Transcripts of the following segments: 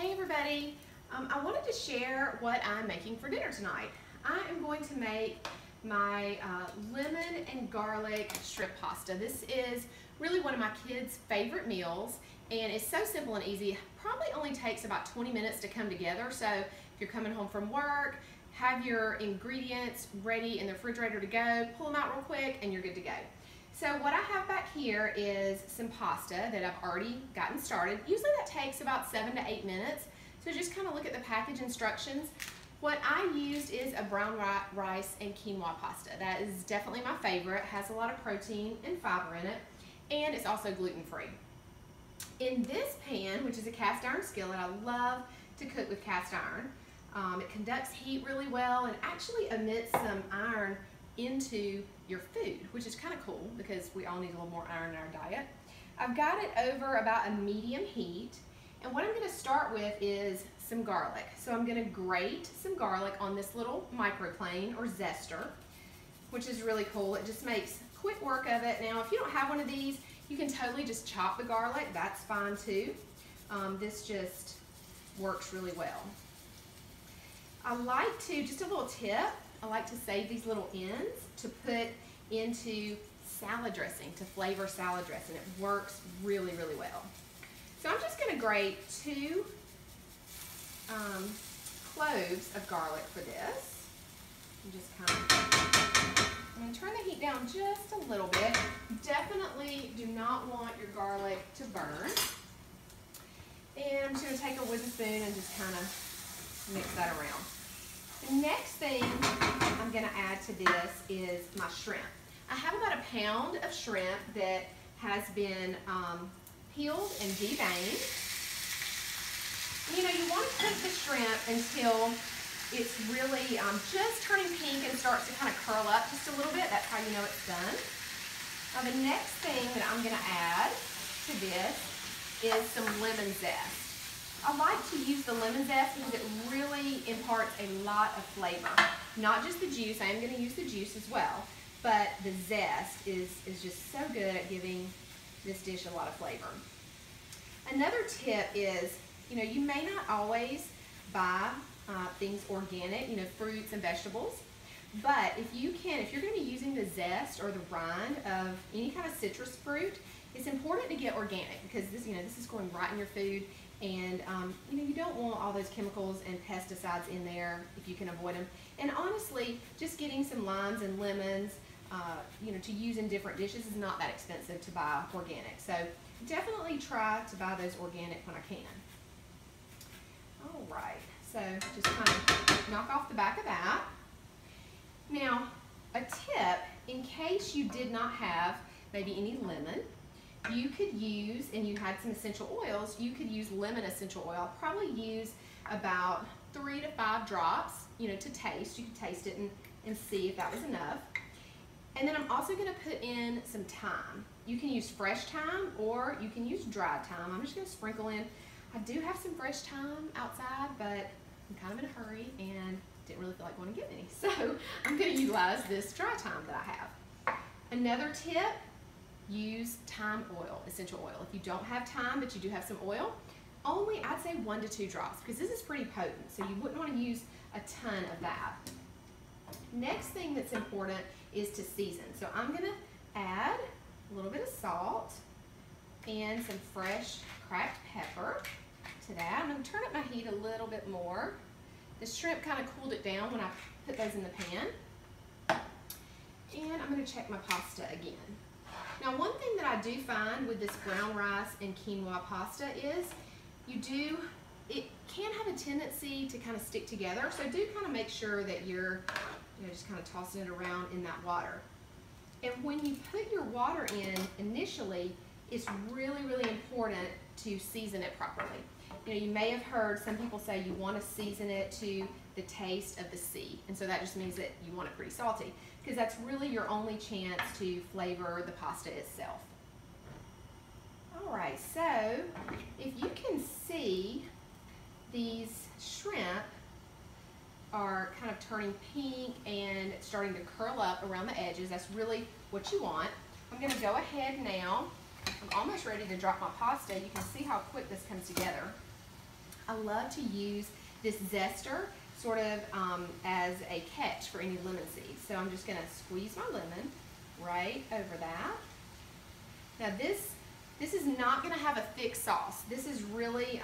Hey everybody, I wanted to share what I'm making for dinner tonight. I am going to make my lemon and garlic shrimp pasta. This is really one of my kids' favorite meals and it's so simple and easy. Probably only takes about 20 minutes to come together, so if you're coming home from work, have your ingredients ready in the refrigerator to go, pull them out real quick and you're good to go. So what I have back here is some pasta that I've already gotten started. Usually that takes about 7 to 8 minutes. So just kind of look at the package instructions. What I used is a brown rice and quinoa pasta. That is definitely my favorite. It has a lot of protein and fiber in it, and it's also gluten-free. In this pan, which is a cast iron skillet, I love to cook with cast iron. It conducts heat really well and actually emits some iron into your food, which is kind of cool because we all need a little more iron in our diet. I've got it over about a medium heat, and what I'm going to start with is some garlic. So I'm going to grate some garlic on this little microplane or zester, which is really cool. It just makes quick work of it. Now if you don't have one of these, you can totally just chop the garlic. That's fine too. This just works really well. I like to, just a little tip, I like to save these little ends to put into salad dressing, to flavor salad dressing. It works really, really well. So I'm just going to grate 2 cloves of garlic for this. And just kind of, I'm going to turn the heat down just a little bit. Definitely do not want your garlic to burn. And I'm just going to take a wooden spoon and just kind of mix that around. The next thing I'm going to add to this is my shrimp. I have about a pound of shrimp that has been peeled and deveined. You know, you want to cook the shrimp until it's really just turning pink and starts to kind of curl up just a little bit. That's how you know it's done. Now the next thing that I'm going to add to this is some lemon zest. I like to use the lemon zest because it really imparts a lot of flavor. Not just the juice, I am going to use the juice as well, but the zest is just so good at giving this dish a lot of flavor. Another tip is, you know, you may not always buy things organic, you know, fruits and vegetables, but if you can, if you're going to be using the zest or the rind of any kind of citrus fruit, it's important to get organic because this, you know, this is going right in your food. And you know, you don't want all those chemicals and pesticides in there if you can avoid them. And honestly, just getting some limes and lemons, you know, to use in different dishes is not that expensive to buy organic. So definitely try to buy those organic when I can. All right, so just kind of knock off the back of that. Now, a tip, in case you did not have maybe any lemon, you could use, and you had some essential oils, you could use lemon essential oil. I'll probably use about 3 to 5 drops, you know, to taste. You could taste it and see if that was enough. And then I'm also going to put in some thyme. You can use fresh thyme or you can use dried thyme. I'm just going to sprinkle in. I do have some fresh thyme outside, but I'm kind of in a hurry and didn't really feel like going to get any. So I'm going to utilize this dry thyme that I have. Another tip, use thyme oil, essential oil. If you don't have thyme but you do have some oil, only I'd say 1 to 2 drops because this is pretty potent, so you wouldn't want to use a ton of that. Next thing that's important is to season. So I'm going to add a little bit of salt and some fresh cracked pepper to that. I'm going to turn up my heat a little bit more. The shrimp kind of cooled it down when I put those in the pan. And I'm going to check my pasta again. Now one thing that I do find with this brown rice and quinoa pasta is it can have a tendency to kind of stick together, so do kind of make sure that you're, you know, just kind of tossing it around in that water. And when you put your water in initially, it's really, really important to season it properly. You know, you may have heard some people say you want to season it to the taste of the sea, and so that just means that you want it pretty salty, because that's really your only chance to flavor the pasta itself. All right, so if you can see, these shrimp are kind of turning pink and starting to curl up around the edges. That's really what you want. I'm going to go ahead now. I'm almost ready to drop my pasta. You can see how quick this comes together. I love to use this zester sort of as a catch for any lemon seeds. So I'm just gonna squeeze my lemon right over that. Now this is not gonna have a thick sauce. This is really,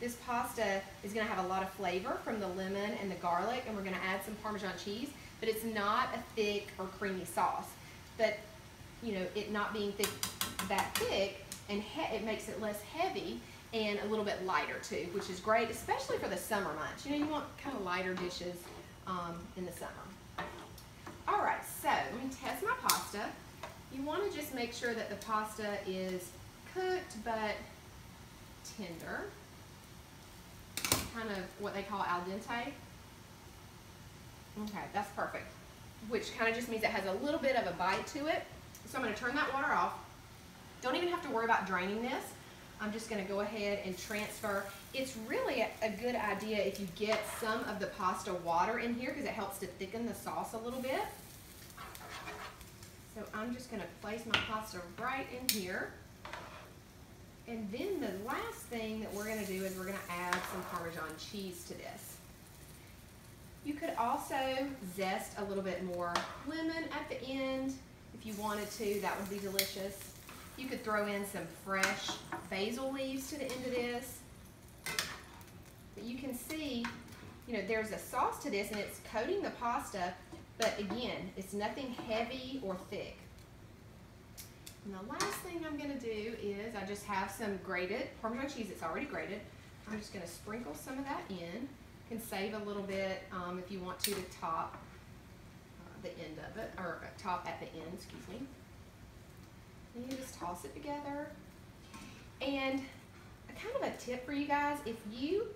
this pasta is gonna have a lot of flavor from the lemon and the garlic, and we're gonna add some Parmesan cheese, but it's not a thick or creamy sauce. But you know, it not being that thick, and it makes it less heavy and a little bit lighter too, which is great, especially for the summer months. You know, you want kind of lighter dishes in the summer. All right, so let me test my pasta. You want to just make sure that the pasta is cooked but tender, kind of what they call al dente. Okay, that's perfect, which kind of just means it has a little bit of a bite to it. So I'm going to turn that water off. Don't even have to worry about draining this. I'm just going to go ahead and transfer. It's really a good idea if you get some of the pasta water in here because it helps to thicken the sauce a little bit. So I'm just going to place my pasta right in here. And then the last thing that we're going to do is we're going to add some Parmesan cheese to this. You could also zest a little bit more lemon at the end if you wanted to. That would be delicious. You could throw in some fresh basil leaves to the end of this. But you can see, you know, there's a sauce to this and it's coating the pasta, but again, it's nothing heavy or thick. And the last thing I'm going to do is I just have some grated Parmesan cheese. It's already grated. I'm just going to sprinkle some of that in. You can save a little bit if you want to top the end of it, or top at the end, excuse me. And you just toss it together. And kind of a tip for you guys, if you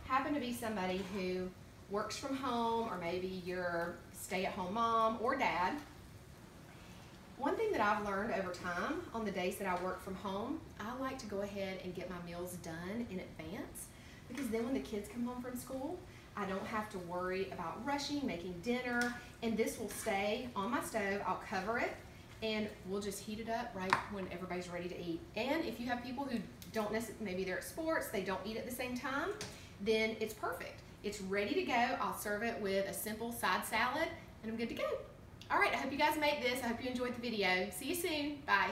happen to be somebody who works from home, or maybe you're a stay-at-home mom or dad, one thing that I've learned over time on the days that I work from home, I like to go ahead and get my meals done in advance, because then when the kids come home from school, I don't have to worry about rushing, making dinner, and this will stay on my stove. I'll cover it, and we'll just heat it up right when everybody's ready to eat. And if you have people who don't necessarily, maybe they're at sports, they don't eat at the same time, then it's perfect. It's ready to go. I'll serve it with a simple side salad, and I'm good to go. All right, I hope you guys made this. I hope you enjoyed the video. See you soon. Bye.